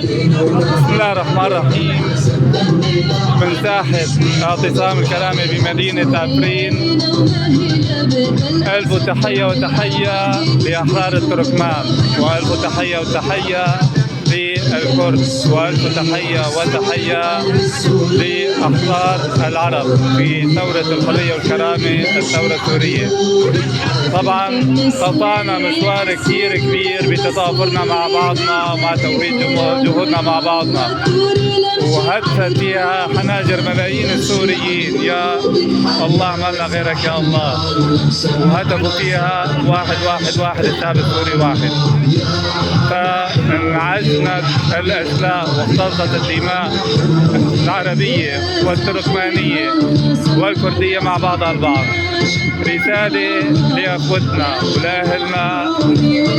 بسم الله الرحمن الرحيم. من ساحة اعتصام الكرامة بمدينة عفرين، ألف تحية وتحية لأحرار التركمان، وألف تحية وتحية للكرد، وألف تحية وتحية لأحرار العرب في ثورة الحرية والكرامة، الثورة السورية. طبعا قطعنا مشوار كثير كبير بتضافرنا مع بعضنا ومع توحيد جهودنا مع بعضنا، وهدفت فيها حناجر ملايين السوريين. يا الله ما لنا غيرك يا الله. وهدفوا فيها واحد واحد واحد، الشعب السوري واحد. فانعجنت الأجلاء واختلطت الدماء العربية والتركمانية والكردية مع بعضها البعض. رسالة لأخوتنا ولأهلنا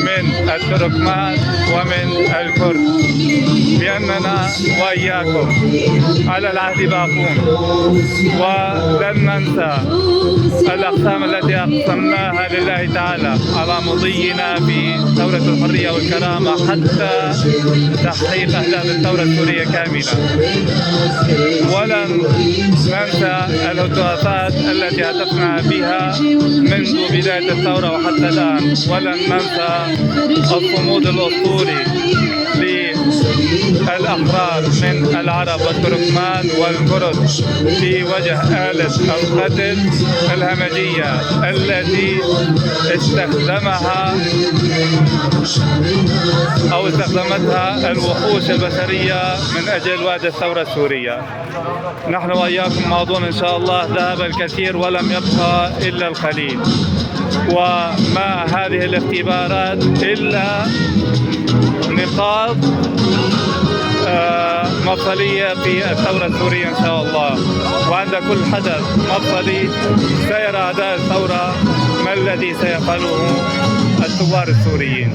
من التركمان ومن الكرد بأننا وإياكم على العهد باقون، ولن ننسى الأقسام التي أقسمناها لله تعالى على مضينا في ثورة الحرية والكرامة حتى تحقيق أهداف الثورة السورية كاملة. ولن ننسى الهتافات التي هتفنا بها منذ بداية الثورة وحتى الآن، ولن ننسى الصمود الأسطوري للأحرار من العرب والتركمان والكرد في وجه آلة القتل الهمجية التي استخدمتها الوحوش البشرية من أجل وعد الثورة السورية. نحن وإياكم ماضون إن شاء الله ذهب الكثير ولم يبقى إلا القليل، وما هذه الاختبارات إلا نقاط مفصلية في الثورة السورية إن شاء الله. وعند كل حدث مفصلي سيرى أعداء الثورة ما الذي سيفعله الثوار السوريين.